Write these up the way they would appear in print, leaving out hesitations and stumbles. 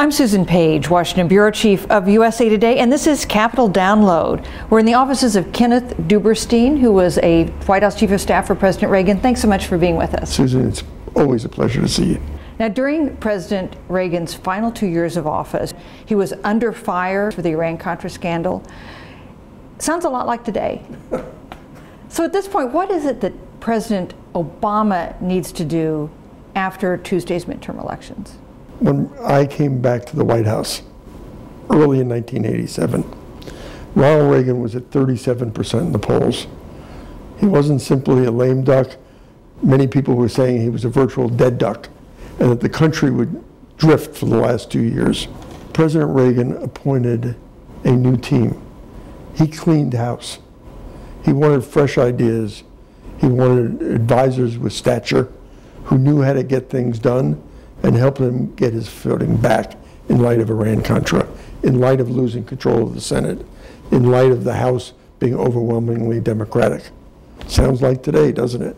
I'm Susan Page, Washington Bureau Chief of USA Today, and this is Capitol Download. We're in the offices of Kenneth Duberstein, who was a White House Chief of Staff for President Reagan. Thanks so much for being with us. Susan, it's always a pleasure to see you. Now, during President Reagan's final 2 years of office, he was under fire for the Iran-Contra scandal. Sounds a lot like today. So at this point, what is it that President Obama needs to do after Tuesday's midterm elections? When I came back to the White House early in 1987, Ronald Reagan was at 37% in the polls. He wasn't simply a lame duck. Many people were saying he was a virtual dead duck and that the country would drift for the last 2 years. President Reagan appointed a new team. He cleaned house. He wanted fresh ideas. He wanted advisors with stature who knew how to get things done and help him get his footing back in light of Iran-Contra, in light of losing control of the Senate, in light of the House being overwhelmingly Democratic. Sounds like today, doesn't it?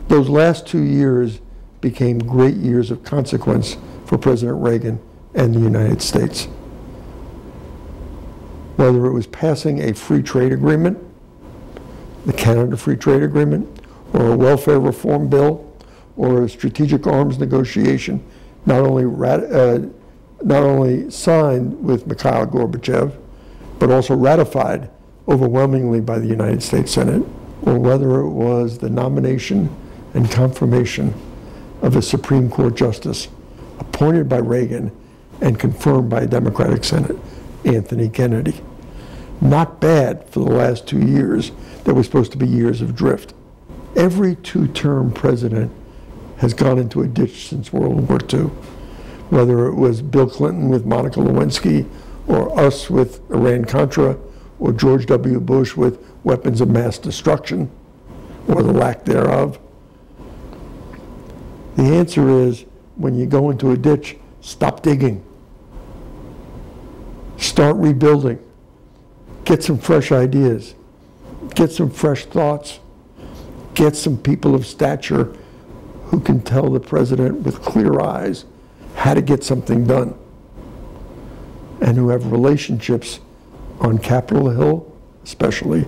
Those last 2 years became great years of consequence for President Reagan and the United States. Whether it was passing a free trade agreement, the Canada Free Trade Agreement, or a welfare reform bill, or a strategic arms negotiation, not only signed with Mikhail Gorbachev, but also ratified overwhelmingly by the United States Senate, or whether it was the nomination and confirmation of a Supreme Court justice appointed by Reagan and confirmed by a Democratic Senate, Anthony Kennedy. Not bad for the last 2 years that were supposed to be years of drift. Every two-term president has gone into a ditch since World War II, whether it was Bill Clinton with Monica Lewinsky, or us with Iran-Contra, or George W. Bush with weapons of mass destruction, or the lack thereof. The answer is, when you go into a ditch, stop digging. Start rebuilding. Get some fresh ideas. Get some fresh thoughts. Get some people of stature who can tell the president with clear eyes how to get something done, and who have relationships on Capitol Hill especially,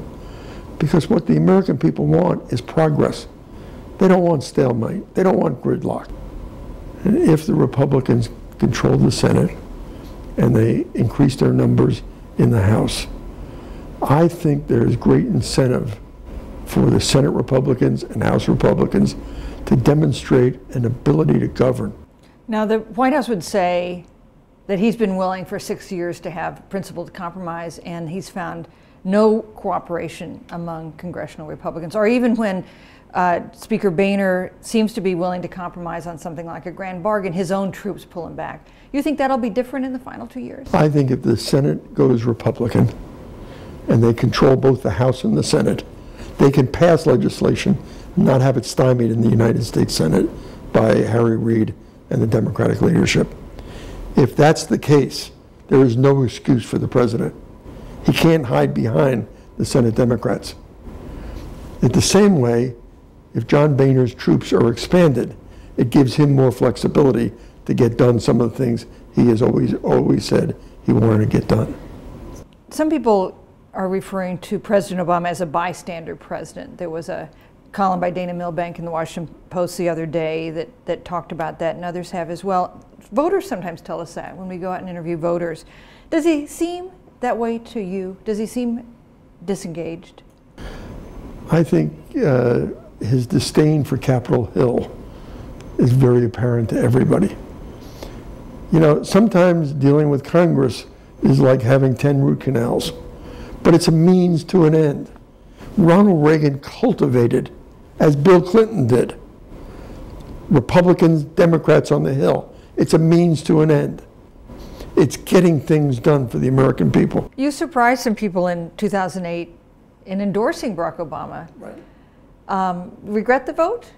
because what the American people want is progress. They don't want stalemate. They don't want gridlock. And if the Republicans control the Senate and they increase their numbers in the House, I think there is great incentive for the Senate Republicans and House Republicans to demonstrate an ability to govern. Now, the White House would say that he's been willing for 6 years to have principled compromise, and he's found no cooperation among congressional Republicans, or even when Speaker Boehner seems to be willing to compromise on something like a grand bargain, his own troops pull him back. You think that'll be different in the final 2 years? I think if the Senate goes Republican and they control both the House and the Senate, they can pass legislation, not have it stymied in the United States Senate by Harry Reid and the Democratic leadership. If that's the case, there is no excuse for the president. He can't hide behind the Senate Democrats. In the same way, if John Boehner's troops are expanded, it gives him more flexibility to get done some of the things he has always said he wanted to get done. Some people are referring to President Obama as a bystander president. There was a column by Dana Milbank in the Washington Post the other day that talked about that, and others have as well. Voters sometimes tell us that when we go out and interview voters. Does he seem that way to you? Does he seem disengaged? I think his disdain for Capitol Hill is very apparent to everybody. You know, sometimes dealing with Congress is like having 10 root canals, but it's a means to an end. Ronald Reagan cultivated, as Bill Clinton did, Republicans, Democrats on the Hill. It's a means to an end. It's getting things done for the American people. You surprised some people in 2008 in endorsing Barack Obama. Right. Regret the vote?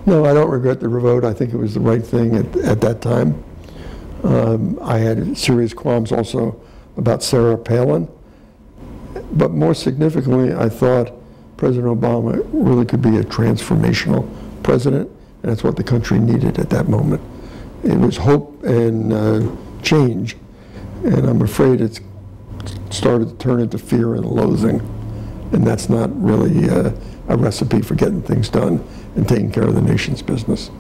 No, I don't regret the vote. I think it was the right thing at that time. I had serious qualms also about Sarah Palin. But more significantly, I thought President Obama really could be a transformational president, and that's what the country needed at that moment. It was hope and change. And I'm afraid it's started to turn into fear and loathing. And that's not really a recipe for getting things done and taking care of the nation's business.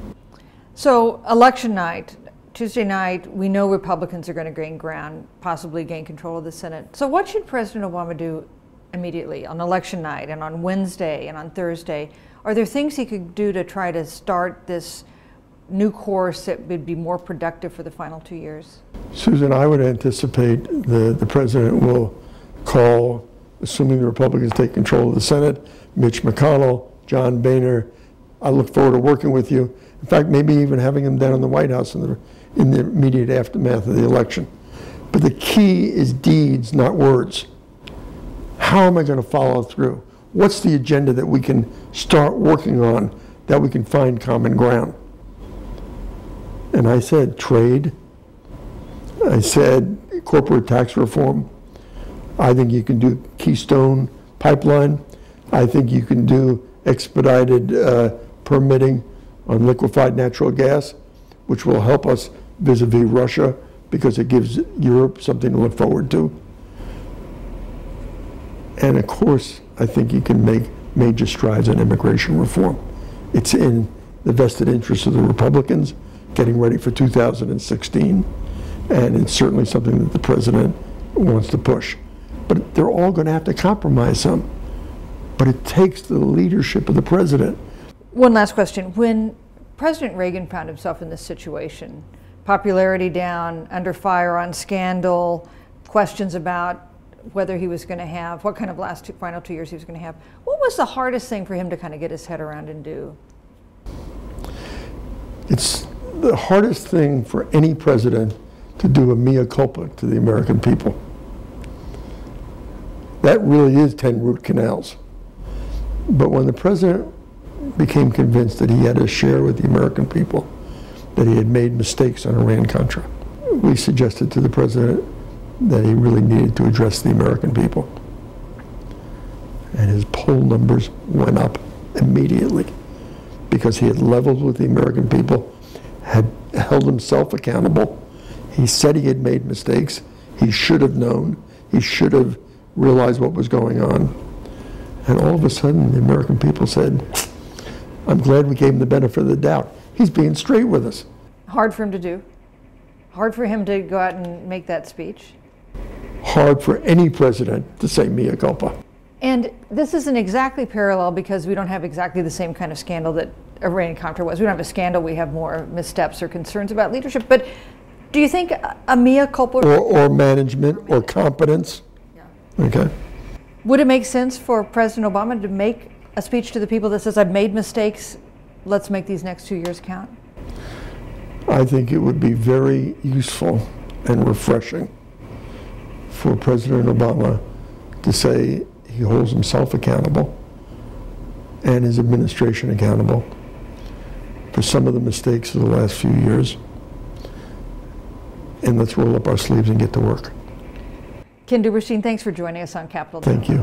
So election night, Tuesday night, we know Republicans are going to gain ground, possibly gain control of the Senate. So what should President Obama do immediately on election night and on Wednesday and on Thursday? Are there things he could do to try to start this new course that would be more productive for the final 2 years? Susan, I would anticipate the president will call, assuming the Republicans take control of the Senate, Mitch McConnell, John Boehner. I look forward to working with you. In fact, maybe even having them down in the White House in the immediate aftermath of the election. But the key is deeds, not words. How am I going to follow through? What's the agenda that we can start working on, that we can find common ground? And I said trade. I said corporate tax reform. I think you can do Keystone Pipeline. I think you can do expedited permitting on liquefied natural gas, which will help us vis-a-vis Russia because it gives Europe something to look forward to. And of course, I think you can make major strides in immigration reform. It's in the vested interest of the Republicans getting ready for 2016, and it's certainly something that the president wants to push. But they're all going to have to compromise some. But it takes the leadership of the president. One last question. When President Reagan found himself in this situation, popularity down, under fire on scandal, questions about whether he was going to have, what kind of final 2 years he was going to have, what was the hardest thing for him to kind of get his head around and do? It's the hardest thing for any president to do a mea culpa to the American people. That really is 10 root canals. But when the president became convinced that he had to share with the American people that he had made mistakes on Iran-Contra, we suggested to the president that he really needed to address the American people. And his poll numbers went up immediately because he had leveled with the American people, had held himself accountable. He said he had made mistakes. He should have known. He should have realized what was going on. And all of a sudden, the American people said, I'm glad we gave him the benefit of the doubt. He's being straight with us. Hard for him to do? Hard for him to go out and make that speech? Hard for any president to say mea culpa. And this isn't exactly parallel because we don't have exactly the same kind of scandal that Iran-Contra was. We don't have a scandal, we have more missteps or concerns about leadership. But do you think a mea culpa? Or management or competence. Yeah. Okay. Would it make sense for President Obama to make a speech to the people that says, I've made mistakes, let's make these next 2 years count? I think it would be very useful and refreshing for President Obama to say he holds himself accountable and his administration accountable for some of the mistakes of the last few years. And let's roll up our sleeves and get to work. Ken Duberstein, thanks for joining us on Capitol. Thank you.